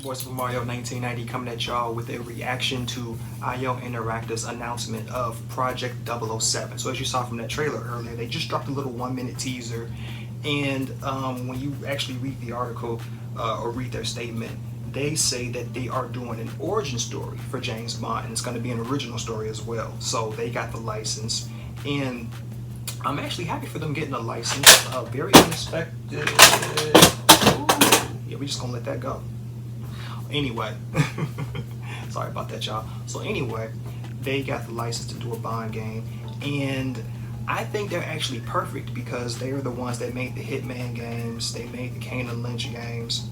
for Super Mario 1990 coming at y'all with a reaction to IO Interactive's announcement of Project 007. So as you saw from that trailer earlier, they just dropped a little 1-minute teaser, and when you actually read the article or read their statement, they say that they are doing an origin story for James Bond, and it's going to be an original story as well. So they got the license, and I'm actually happy for them getting a license. Very unexpected. Ooh. Yeah, we just gonna let that go. Anyway, sorry about that, y'all. So anyway, they got the license to do a Bond game, and I think they're actually perfect because they are the ones that made the Hitman games, they made the Kane and Lynch games,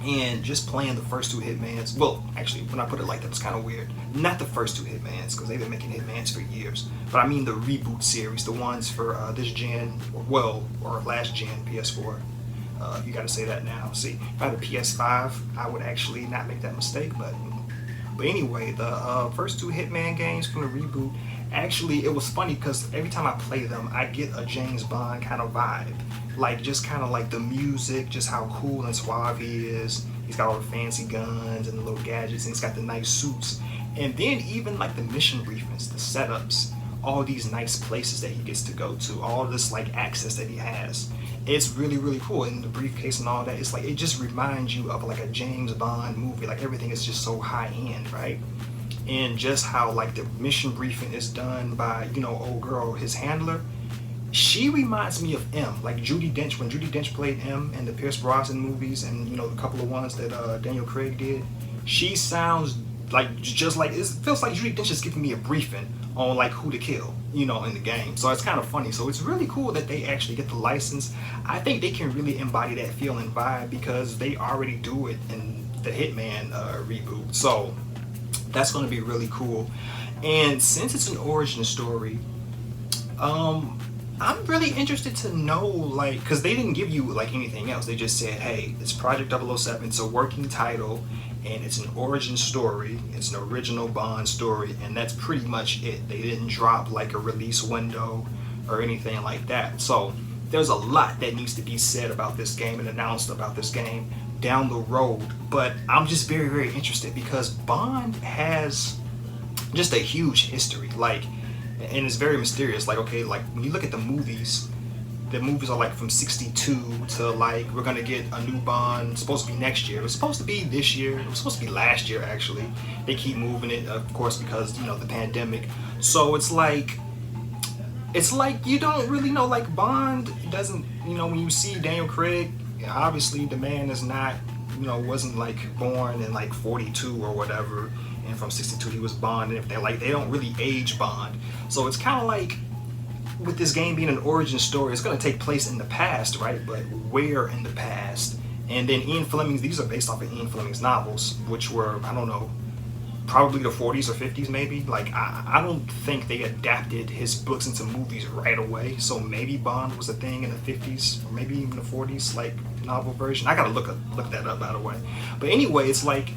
and just playing the first two Hitmans. Well, actually, when I put it like that, it's kind of weird. Not the first two Hitmans, because they've been making Hitmans for years, but I mean the reboot series, the ones for this gen, or last gen PS4. You got to say that now. See, if I had a PS5, I would actually not make that mistake. But anyway, the first two Hitman games from the reboot, actually, it was funny because every time I play them, I get a James Bond kind of vibe. Like, just kind of like the music, just how cool and suave he is. He's got all the fancy guns and the little gadgets, and he's got the nice suits. And then even like the mission briefings, the setups, all these nice places that he gets to go to, all this like access that he has. It's really, really cool. And the briefcase and all that, it's like, it just reminds you of like a James Bond movie. Like, everything is just so high end, right? And just how like the mission briefing is done by, you know, old girl, his handler. She reminds me of M, like Judi Dench, when Judi Dench played M in the Pierce Brosnan movies, and you know, the couple of ones that Daniel Craig did. She sounds like, just like, it feels like Judi Dench is giving me a briefing on like who to kill, you know, in the game. So it's kind of funny. So it's really cool that they actually get the license. I think they can really embody that feel and vibe because they already do it in the Hitman reboot. So that's going to be really cool. And since it's an origin story, I'm really interested to know, like, because they didn't give you like anything else. They just said, hey, it's Project 007, it's a working title, and it's an origin story, it's an original Bond story, and that's pretty much it. They didn't drop like a release window or anything like that. So there's a lot that needs to be said about this game and announced about this game down the road. But I'm just very, very interested because Bond has just a huge history. Like, and it's very mysterious. Like, okay, like when you look at the movies are like from 62 to like, we're gonna get a new Bond, it's supposed to be next year. It was supposed to be this year. It was supposed to be last year, actually. They keep moving it, of course, because, you know, the pandemic. So it's like you don't really know, like Bond doesn't, you know, when you see Daniel Craig, obviously the man is not, you know, wasn't like born in like 42 or whatever, and from 62 he was Bond, and if they're like, they don't really age Bond. So it's kind of like, with this game being an origin story, it's going to take place in the past, right? But where in the past? And then Ian Fleming's, these are based off of Ian Fleming's novels, which were, I don't know, probably the 40s or 50s maybe. Like, I don't think they adapted his books into movies right away. So maybe Bond was a thing in the 50s or maybe even the 40s, like novel version. I got to look that up, by the way. But anyway, it's like,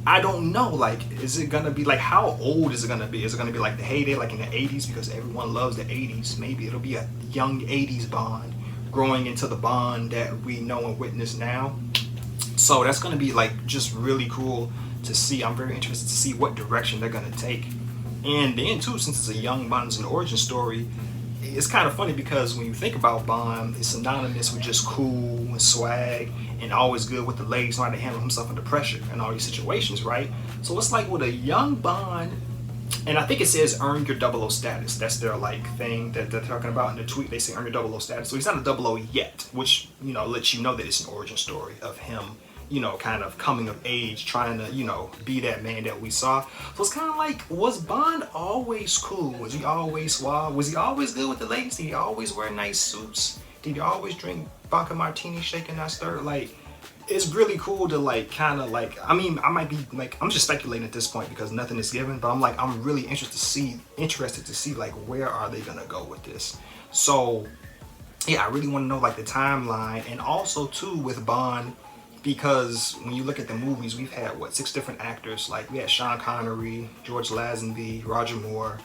I don't know, like, is it gonna be like, how old is it gonna be? Is it gonna be like the heyday, like in the 80s, because everyone loves the 80s? Maybe it'll be a young 80s Bond growing into the Bond that we know and witness now. So that's gonna be like just really cool to see. I'm very interested to see what direction they're gonna take. And then too, since it's a young Bond, it's an origin story, it's kind of funny because when you think about Bond, it's synonymous with just cool and swag and always good with the ladies, know how to handle himself under pressure in all these situations, right? So it's like with a young Bond, and I think it says earn your 00 status. That's their like thing that they're talking about in the tweet. They say earn your 00 status. So he's not a 00 yet, which, you know, lets you know that it's an origin story of him, you know, kind of coming of age, trying to, you know, be that man that we saw. So it's kind of like, was Bond always cool? Was he always suave? Was he always good with the ladies? Did he always wear nice suits? Did he always drink vodka martini shaking that stir? Like, it's really cool to like kind of like, I mean, I might be like, I'm just speculating at this point because nothing is given, but I'm like, I'm really interested to see like, where are they gonna go with this? So yeah, I really want to know like the timeline, and also too with Bond, because when you look at the movies, we've had what, 6 different actors. Like, we had Sean Connery, George Lazenby, Roger Moore,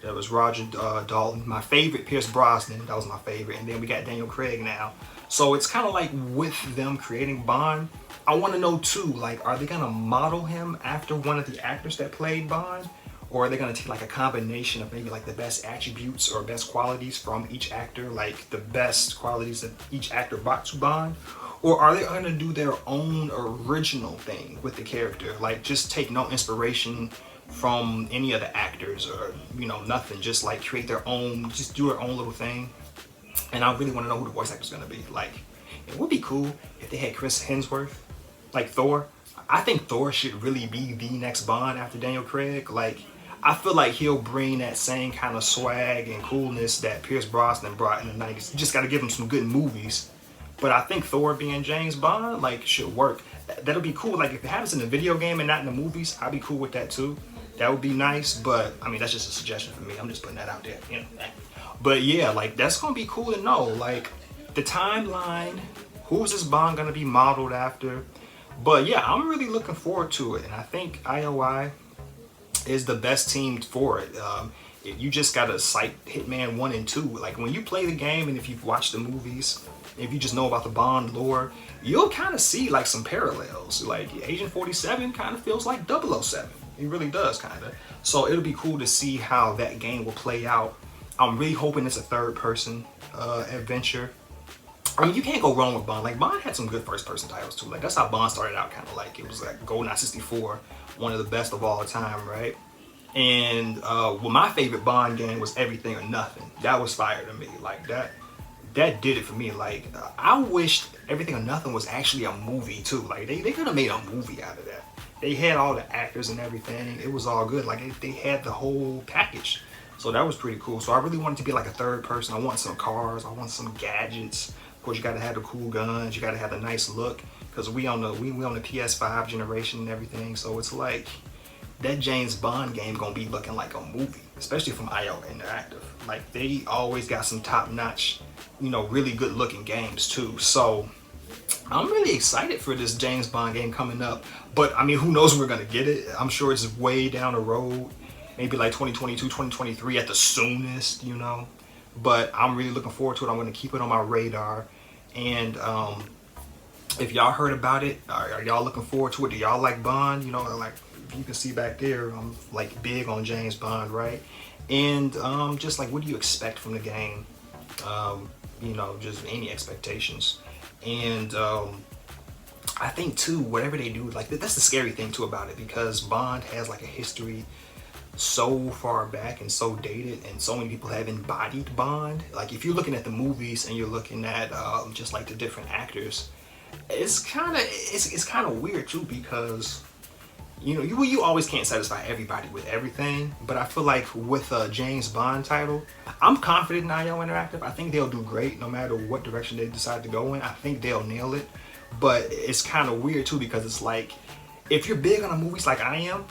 That was Roger Dalton. My favorite, Pierce Brosnan. That was my favorite. And then we got Daniel Craig now. So it's kind of like with them creating Bond, I want to know too, like, are they going to model him after one of the actors that played Bond? Or are they going to take like a combination of maybe like the best attributes or best qualities from each actor, like the best qualities that each actor brought to Bond? Or are they going to do their own original thing with the character? Like just take no inspiration from any of the actors or, nothing. Just like create their own, just do their own little thing. And I really want to know who the voice actor's going to be. Like, it would be cool if they had Chris Hemsworth, like Thor. I think Thor should really be the next Bond after Daniel Craig. Like, I feel like he'll bring that same kind of swag and coolness that Pierce Brosnan brought in the 90s. You just got to give him some good movies. But I think Thor being James Bond, like, should work. That'll be cool. Like, if it happens in a video game and not in the movies, I'd be cool with that too. That would be nice. But, I mean, that's just a suggestion for me. I'm just putting that out there, But yeah, like, that's going to be cool to know. Like, the timeline, who's this Bond going to be modeled after? But yeah, I'm really looking forward to it. And I think IOI is the best team for it. You just gotta cite Hitman 1 and 2. Like when you play the game and if you've watched the movies, if you just know about the Bond lore, you'll kind of see like some parallels. Like Agent 47 kind of feels like 007. It really does kind of. So it'll be cool to see how that game will play out. I'm really hoping it's a third person adventure. I mean, you can't go wrong with Bond. Like, Bond had some good first-person titles, too. Like, that's how Bond started out, kind of like. It was like GoldenEye 64, one of the best of all time, right? And well, my favorite Bond game was Everything or Nothing. That was fire to me. Like, that did it for me. Like, I wished Everything or Nothing was actually a movie, too. Like, they could have made a movie out of that. They had all the actors and everything. It was all good. Like, they had the whole package. So that was pretty cool. So I really wanted to be like a third person. I want some cars. I want some gadgets. Of course, you gotta have the cool guns. You gotta have the nice look, because we on the PS5 generation and everything. So it's like that James Bond game gonna be looking like a movie, especially from IO Interactive. Like they always got some top-notch, really good-looking games too. So I'm really excited for this James Bond game coming up. But I mean, who knows when we're gonna get it? I'm sure it's way down the road, maybe like 2022, 2023 at the soonest. But I'm really looking forward to it. I'm gonna keep it on my radar. And if y'all heard about it, are y'all looking forward to it? Do y'all like Bond? Like you can see back there, I'm like big on James Bond, right? And just like, what do you expect from the game? Just any expectations. And I think too, whatever they do, like that's the scary thing too about it, because Bond has like a history so far back and so dated, and so many people have embodied Bond. Like if you're looking at the movies and you're looking at just like the different actors, it's kind of weird too, because you always can't satisfy everybody with everything. But I feel like with a James Bond title, I'm confident in IO Interactive. I think they'll do great no matter what direction they decide to go in. I think they'll nail it. But it's kind of weird too, because it's like, if you're big on the movies like I am,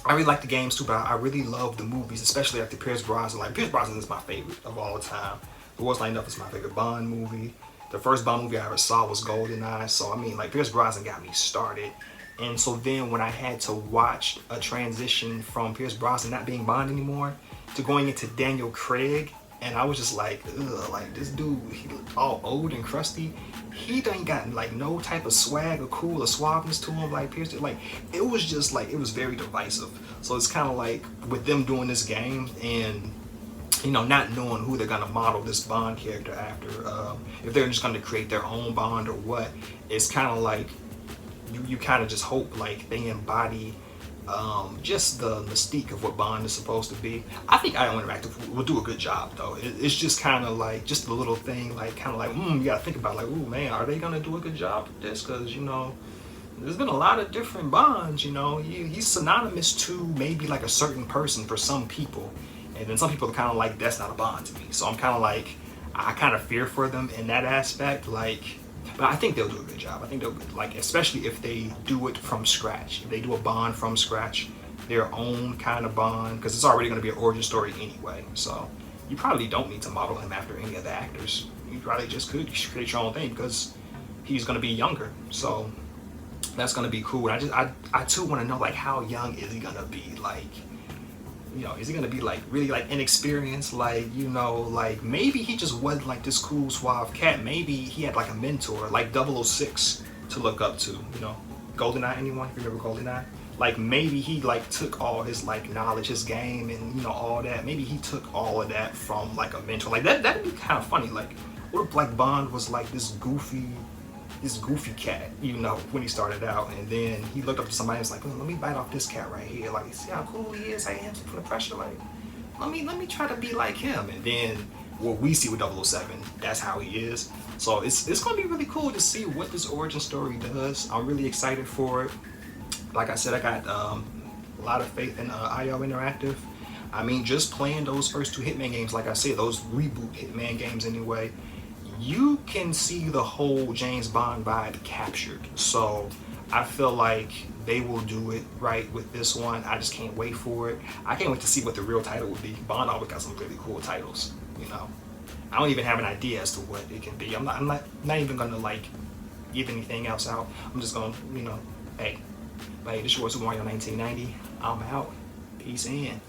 I really like the games too, but I really love the movies, especially like the Pierce Brosnan. Like Pierce Brosnan is my favorite of all time. The Wars Lined Up is my favorite Bond movie. The first Bond movie I ever saw was GoldenEye. So I mean, like Pierce Brosnan got me started. And so then when I had to watch a transition from Pierce Brosnan not being Bond anymore to going into Daniel Craig, and I was just like, ugh, like this dude, he looked all old and crusty. He done got like no type of swag or cool or suaveness to him like Pierce did. Like it was just like, it was very divisive. So it's kind of like with them doing this game and not knowing who they're gonna model this Bond character after, if they're just gonna create their own Bond or what, it's kind of like you kind of just hope like they embody just the mystique of what Bond is supposed to be. I think IO Interactive will do a good job though. It's just kind of like just a little thing, like kind of like you gotta think about like, oh man, are they gonna do a good job with this? Because there's been a lot of different Bonds. He's synonymous to maybe like a certain person for some people, and then some people are kind of like, that's not a Bond to me. So I'm kind of like, I kind of fear for them in that aspect, like. But I think they'll do a good job. I think they'll, like, especially if they do it from scratch. If they do a Bond from scratch, their own kind of Bond, because it's already going to be an origin story anyway. So you probably don't need to model him after any of the actors. You probably just could create your own thing, because he's going to be younger. So that's going to be cool. And I too want to know, like, how young is he going to be? Like, you know, is he gonna be like really like inexperienced, like, you know, like maybe he just wasn't like this cool suave cat. Maybe he had like a mentor like 006 to look up to, you know. GoldenEye, anyone? If you remember GoldenEye? Like maybe he like took all his like knowledge, his game, and you know all that. Maybe he took all of that from like a mentor. Like that'd be kind of funny. Like what if like Bond was like this goofy cat, you know, when he started out, and then he looked up to somebody and was like, oh, let me bite off this cat right here. Like, see how cool he is? I am putting pressure. Like, let me try to be like him. And then what we see with 007, that's how he is. So it's gonna be really cool to see what this origin story does. I'm really excited for it. Like I said, I got a lot of faith in IO Interactive. I mean, just playing those first two Hitman games, like I said, those reboot Hitman games anyway, you can see the whole James Bond vibe captured. So I feel like they will do it right with this one. I just can't wait for it. I can't wait to see what the real title would be. Bond always got some really cool titles, you know. I don't even have an idea as to what it can be. I'm not even gonna like give anything else out. I'm just gonna, you know, hey, this was Super Mario 1990. I'm out. Peace in.